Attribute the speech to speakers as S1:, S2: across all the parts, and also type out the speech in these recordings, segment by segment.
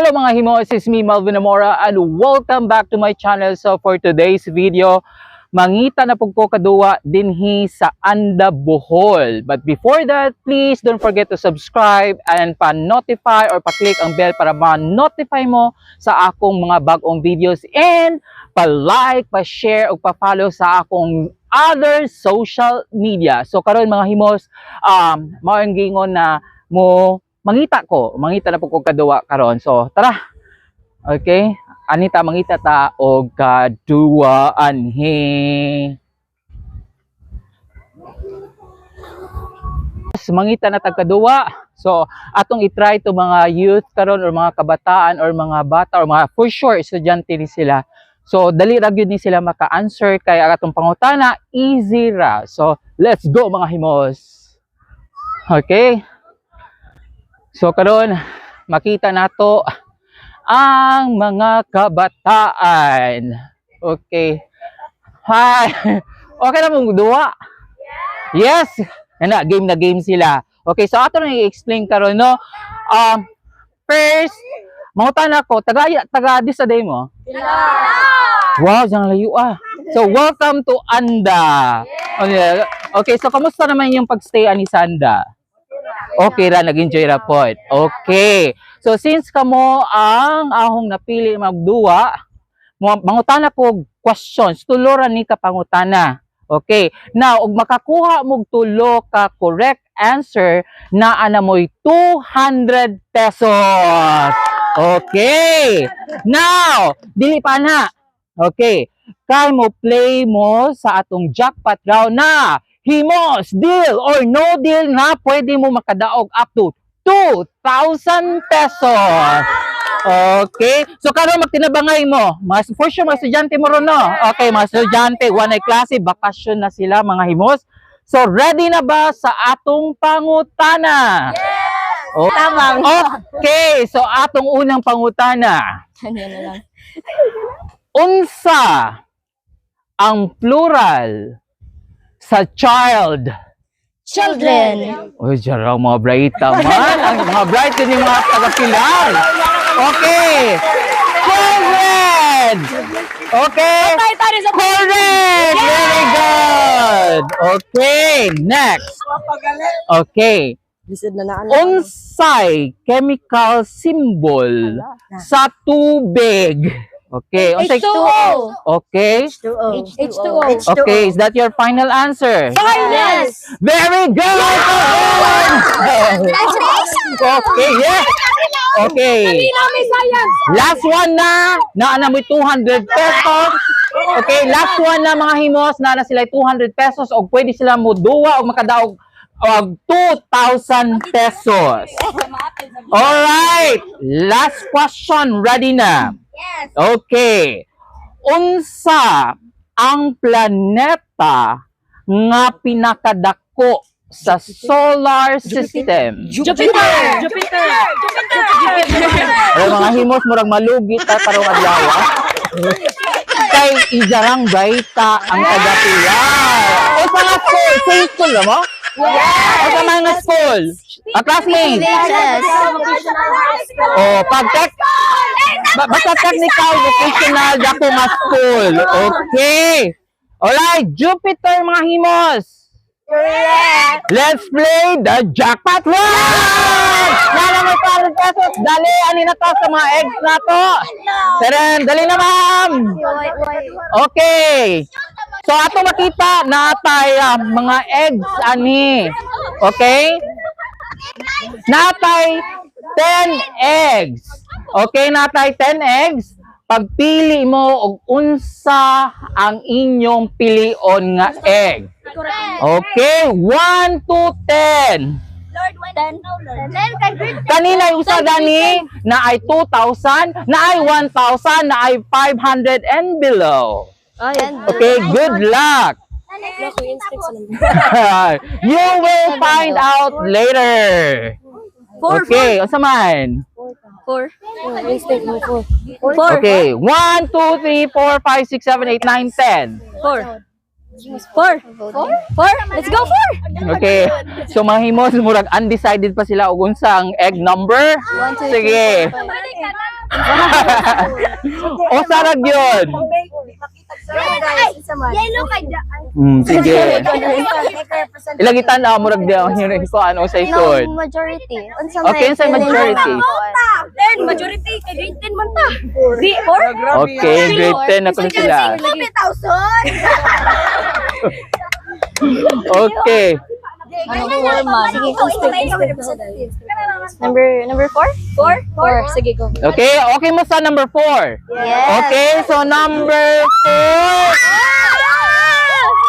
S1: Hello mga himo, this is me Melvin Amora and welcome back to my channel. So for today's video, mangita na pug ko kaduwa dinhi sa Anda, Bohol. But before that, please don't forget to subscribe and pa-notify or pa-click ang bell para ma-notify mo sa akong mga bagong videos and pa-like, pa-share o pa-follow sa akong other social media. So karon mga himos, maong gingon na mo mangita na po ko kaduwa karon. So tara. Okay, anita mangita ta og kaduwa anhi. Mangita na tag kaduwa. So atong i-try to mga youth karon or mga kabataan or mga bata or mga for sure estudyante ni sila. So dali ra gyud ni sila maka-answer kay atong pangutana easy ra. So let's go mga himos. Okay? So karon makita nato ang mga kabataan. Okay. Hi. Okay na mong duwa? Yes. Na game sila. Okay, so ato na i-explain karon no. First, mangutan ako, taga di sa day mo? Wow, jang layo ah. So welcome to Anda. Okay, so kamusta naman yung pagstay ani sa Anda? Okay ra, nag-enjoy ra po. Okay. So since kamo ang ahong napili magduwa, mangutana ko questions, tulo ra ni ka pangutana. Okay. Now, ug makakuha mo tulo ka correct answer, naa na mo'y 200 pesos. Okay. Now, dili pa na. Okay. Kay mo play mo sa atong jackpot round na himos, deal or no deal na pwede mo makadaog up to 2,000 pesos. Okay? So karon magtinabangay mo. Mas for sure mga estudyante mo ron no. Okay, mga estudyante, one klase, bakasyon na sila mga himos. So ready na ba sa atong pangutana?
S2: Yes!
S1: Oh,
S2: Tamang.
S1: Okay, so atong unang pangutana.
S2: Ano na lang.
S1: Unsa ang plural sa child?
S2: Children.
S1: Uy, jarang mga bright man. Ang mga bright yun yung mga taga-pilar. Okay. Children. Okay. Correct. Very good. Okay. Next. Okay. Unsay chemical symbol sa tubig? Okay. Unsay
S2: H2O.
S1: Okay.
S2: H2O.
S1: Okay, is that your final answer?
S2: Yes.
S1: Very good! Okay, yes! Okay. Last one na mo 200 pesos. Okay, last one na mga himos, na sila 200 pesos o pwede sila mo duwa o makadaog og 2,000 pesos. Alright, last question, ready na?
S2: Yes.
S1: Okay. Unsa ang planeta nga pinakadako sa solar system?
S2: Jupiter.
S1: Ay, mga himos murag malugi ta tarong adlaw. Kay ijarang baita ang taga-pilar. O sa nga school, same school na mo? O sa mga school? A classmate?
S2: Yes.
S1: O pag-tech? Basta technical, vocational, dako nga school. Okay. Alright, Jupiter mga himos. Let's play the jackpot round! Nana may 200 pesos. Dali, ani na to sa mga eggs na to. Teren, dali na ma'am. Okay. So ato makita na tayo mga eggs ani. Okay? Natay 10 eggs. Okay, natay 10 eggs. Pagpili mo og unsa ang inyong pilion nga egg. Okay, 1 to 10. Kanina yung usa gani na ay 2,000, na ay 1,000, na ay 500 and below. Okay, good luck. You will find out later. Okay, unsa man?
S2: 4.
S1: Okay, 1, 2, 3, 4, 5, 6, 7, 8, 9, 10.
S2: 4. 4? Let's go 4!
S1: Okay. So mga himos, murag undecided pa sila og unsa ang egg number.
S2: One, two,
S1: Sige.
S2: three, 4, 5.
S1: Usa ra gyud.
S2: Yellow kay
S1: Sige. Ilagitan na murag di ang ko ano sa isod.
S2: No, majority. Unsa
S1: Okay, sa majority.
S2: Then majority kay grade 10 man ta. Di 4?
S1: Okay, grade 10 na ko na sila.
S2: 1,000.
S1: Okay.
S2: Number 4? 4? Sige, go.
S1: Okay, okay mo sa number 4.
S2: Yes.
S1: Okay, so number 4.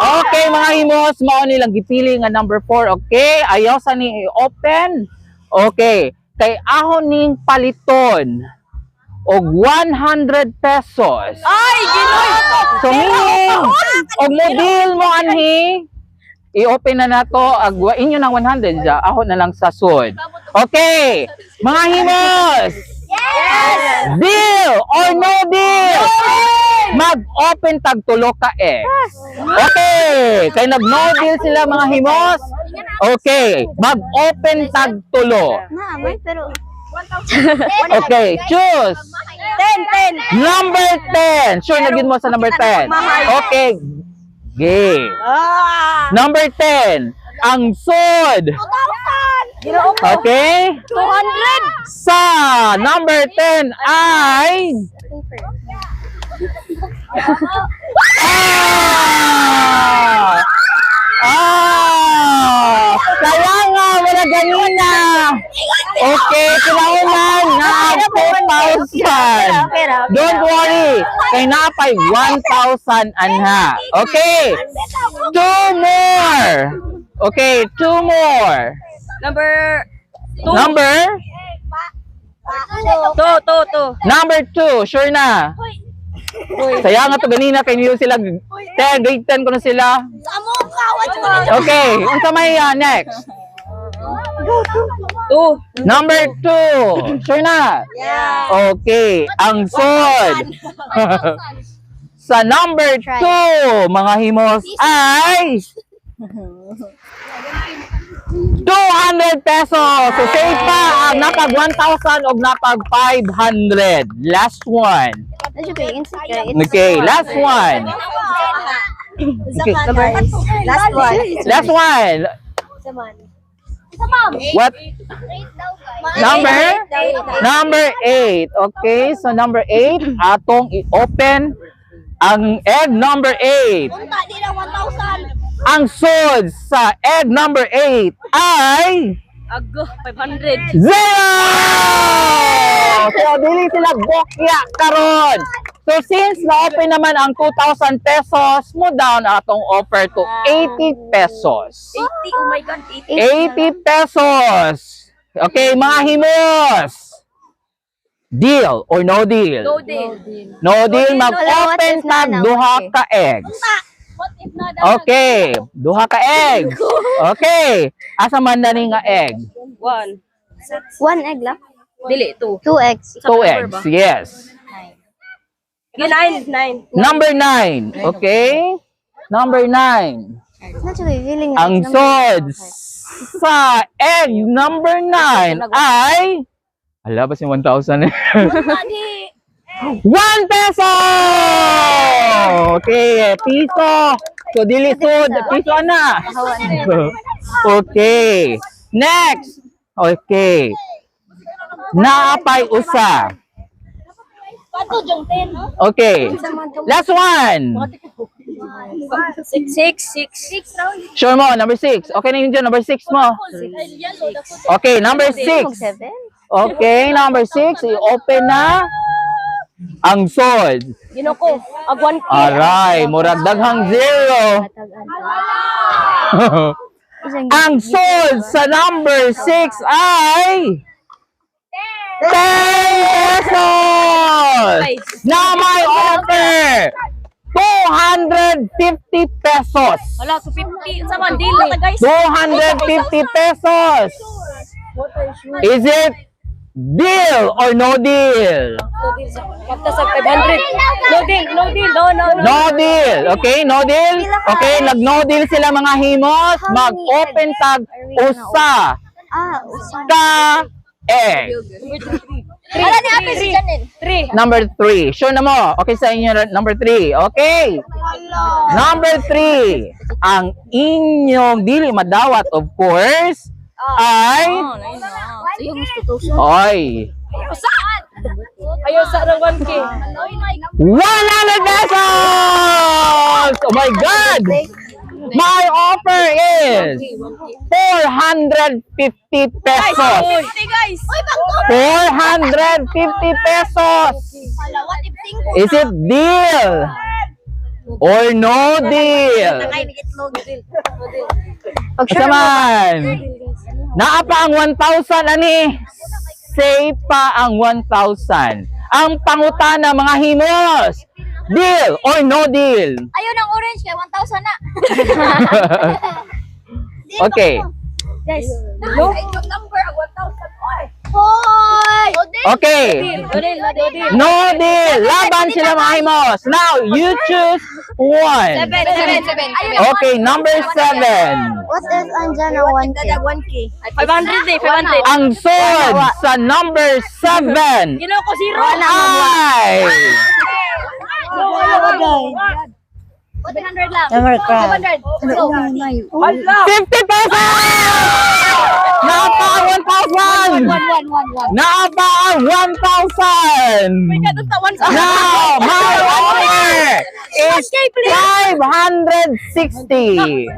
S1: Okay, mga himos, mao nilang gipili nga number 4. Okay, ayaw sa ni open. Okay, kay ahon ning paliton og 100 pesos.
S2: Ay, ginoy!
S1: So meaning, og model mo anhi, i-open na nato, agwain nyo ng 100 dya, ako na lang sa sud. Okay, mga himos!
S2: Yes!
S1: Deal or no deal? Mag-open tag tulo ka eh. Okay, kay nag-no deal sila mga himos. Okay, mag-open tag tulo.
S2: Na, pero
S1: Okay, choose.
S2: 10.
S1: Number 10. Sure, nagin mo sa number 10. Okay. Game. Number 10. Ang sod.
S2: 2,000.
S1: Okay?
S2: 200.
S1: Sa number 10 ay... Kaya nga, wala ganina. Okay, kinaunan na 2,000. Don't worry. Kay napay 1,000 anha. Okay. 2 more. Okay, 2 more.
S2: Number
S1: Number?
S2: 2.
S1: Number 2. Sure na. Saya nga to ganina kay niyo sila. Grade 10 ko na sila. Okay, unsa may next?
S2: 2.
S1: Number 2. Sure na?
S2: Yeah.
S1: Okay, ang sod. Sa number 2, mga himos, ay 200 pesos. So, save pa ang napag 1,000 o napag 500. Last one. Okay, last one. Okay.
S2: Last one.
S1: Last one. What? Number? Number 8. Okay, so number 8, atong i-open ang egg number 8. Ang sod sa egg number 8 ay
S2: Ago, 500.
S1: 0! So, dili sila bokya karon. So, since na-open naman ang 2,000 pesos, mo down atong offer to 80 pesos.
S2: 80, oh my God,
S1: 80 pesos. Okay, mga himos. Deal or no deal?
S2: No deal.
S1: No deal, mag-open tag duha ka eggs.
S2: What if na
S1: Okay, duha ka eggs. Okay, asa man na ni nga egg?
S2: 1.
S3: 1 egg lang?
S2: Dili, 2.
S3: 2 eggs.
S1: 2 eggs, yes.
S2: 9.
S1: Number 9, okay? Number 9.
S3: Actually, feeling
S1: Ang sod sa egg number 9 ay... Ala, ba si 1,000 eh? 1 peso! Okay, piso. So, dili sud, piso na. Okay. Next. Okay. Naapay usa. Okay. Last one.
S2: 6.
S1: Sure mo, number 6. Okay na yun dyan, number 6 mo. Okay, number 6.
S3: 7?
S1: Okay, number 6. I-open na ang sod.
S2: Ginoko, agwan ko.
S1: Aray, murag daghang 0. Ang sod sa number 6 ay 10 pesos! Na may offer! 250 pesos!
S2: Wala, so 50. Sa man, deal na guys.
S1: 250 pesos! Is it deal or no deal?
S2: Kapta sa 500. No deal.
S1: No deal. Okay, no deal. Okay, nag-no deal sila mga himos. Mag-open tag usa
S3: Ah, usap.
S1: ka egg. Number 3. Sure na mo. Okay sa inyo, number 3. Okay. Number 3. Ang inyong dili madawat, of course, ay... Ay.
S2: Ayaw sa ng 1K.
S1: 100 pesos! Oh my God! My offer is 450 pesos.
S2: Guys.
S1: 450 pesos. Is it deal or no deal? Sa man. Naa pa ang 1,000 ani. Say pa ang 1,000. Ang pangutana mga himos. Deal or no deal?
S3: Ayaw ng orange kaya 1,000 na.
S1: Okay.
S3: Guys.
S2: No. Number 1,000.
S3: Hoy!
S1: Okay. No deal. Laban sila mga himos. Now, you choose one.
S2: 7.
S1: Okay, number 7.
S3: What is andyan ang 1K?
S2: 1K. 500 eh, 500.
S1: Ang sword sa number 7
S2: Gino ko 0.
S1: ay
S2: 100 lang.
S3: Number
S2: 500.
S1: 50 pesos! Napa ang 1,000! Napa ang 1,000! Now, my offer is 560!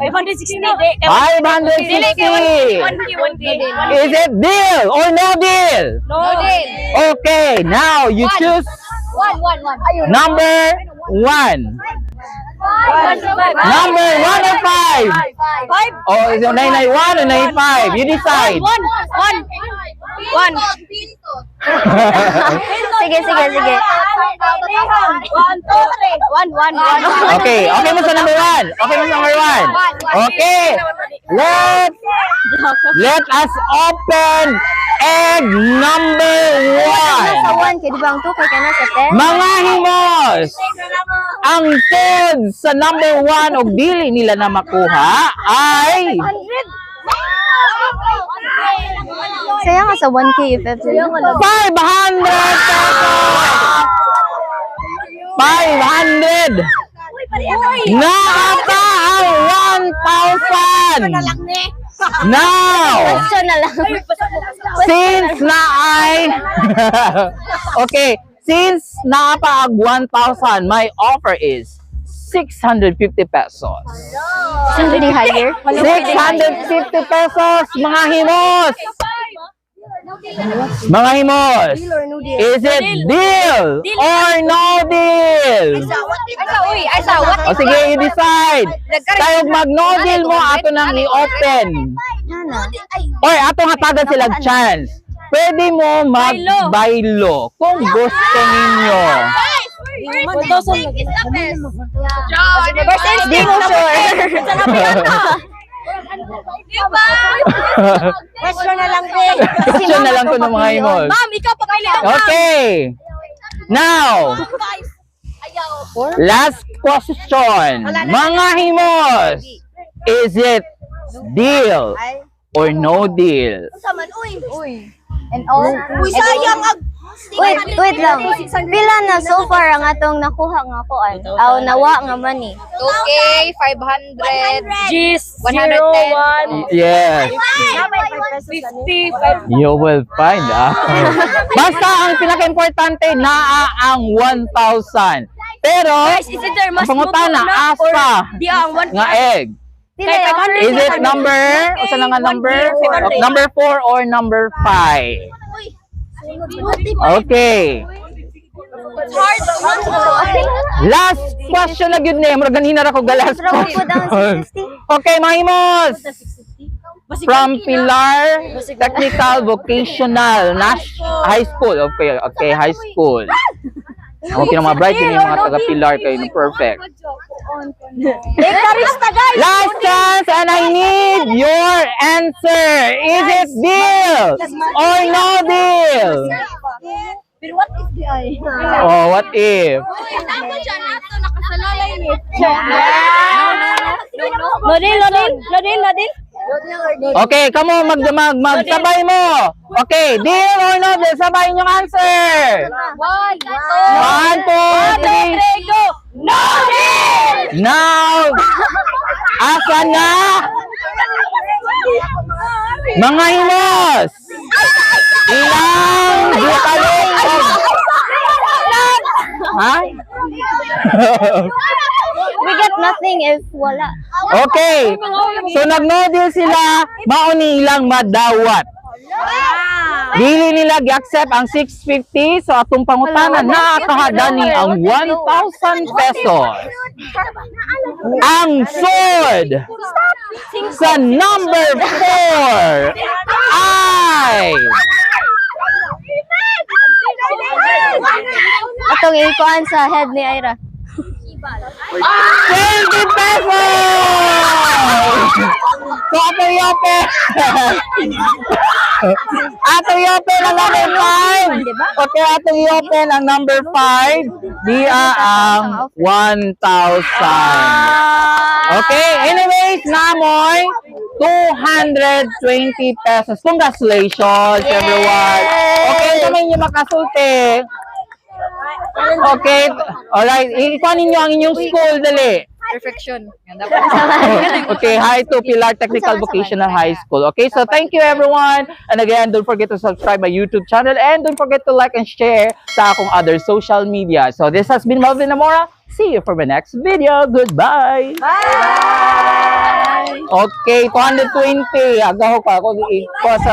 S2: 560.
S1: 560!
S2: 1K.
S1: Is it deal or no deal?
S2: No deal.
S1: Okay, now you choose number 1. Number 1 or 5?
S2: 5.
S1: Oh, is it 991 or 95? You decide.
S2: 1.
S3: Sige.
S2: 1, 2, 3. 1.
S1: Okay, okay mo sa number 1. Okay mo sa number 1. Okay. Let us open egg number
S3: Sa
S1: 1.
S3: 1K, di ba ang 2K ka na sa 10?
S1: Mga himos, ang food sa number 1 o dili nila na makuha ay
S3: Saya nga sa 1K if ever.
S1: 500 pesos! 500! Naapa ang 1,000! Now,
S3: Question na lang.
S1: since na ay... Okay, since naapa ang 1,000, my offer is 650 pesos.
S3: Somebody higher?
S1: 650 pesos, mga himos! Mga himos! Is it deal or no deal? O sige, you decide. Tayo mag-no deal mo, ato nang i-open.
S3: Nana.
S1: Or atong hatagan sila chance. Pwede mo mag-baylo kung gusto ninyo.
S3: Di mo sure.
S2: Question na lang din.
S1: Question na lang ko ng mga himos.
S2: Ma'am, ikaw pa kayo.
S1: Okay. Now, last question. Mga himos, is it deal or no deal?
S2: Sayang ang
S3: Wait lang. Pila na so far ang atong nakuha nga kuan? Aw nawa nga money.
S4: 2K, 500,
S2: G's
S4: 110.
S1: Yes.
S2: 50.
S1: You will find out. Basta ang pinaka-importante, naa ang 1,000. Pero,
S2: Guys, is it there mas
S1: pangutana,
S2: mutuo na
S1: asa
S2: or di ang 1
S1: nga egg.
S3: Pila
S2: Kay
S3: yung
S2: 500.
S1: Is it number? O sa nga number?
S2: 1K, 500.
S1: Number 4 or number 5? Okay. Last question na gyud ni. Murag ganina ra ko ga last
S3: From po down
S1: question.
S3: 60.
S1: Okay, mga himos. From Pilar Technical Vocational High School. Okay, high school. Okay na mga bright yun yung mga taga Pilar kayo perfect. Last chance and I need your answer. Is it deal or no deal? Oh, what if? Okay, kamo magsabay mo. Okay, deal or no deal? Sabayin yung answer. 1, 2, 3.
S2: go! No deal!
S1: Now, asa na? Mga hinos! Ilang bukalong Ha?
S3: We get nothing if wala.
S1: Okay. So nag-no-deal sila, mauni ilang madawat. Dili nila gi-accept ang 650, so atong pangutanan nakakahada ni ang 1,000 pesos. Ang sword sa number 4 ay
S3: Atong ikuan sa head ni Ira.
S1: 20 pesos! So ato yope! Ato yope ng number 5! Okay, ato yope ng number 5. Dia ang 1,000. Okay, anyways, namoy 220 pesos. Congratulations, everyone! Okay, kami niyo makasulti. Okay, alright. Ikuha ninyo ang inyong school, dali.
S4: Perfection.
S1: Okay, hi to Pilar Technical Vocational High School. Okay, so thank you everyone. And again, don't forget to subscribe my YouTube channel and don't forget to like and share sa akong other social media. So this has been Melvin Namora. See you for my next video. Goodbye.
S4: Bye!
S1: Okay, 220. Agaw ka ako sa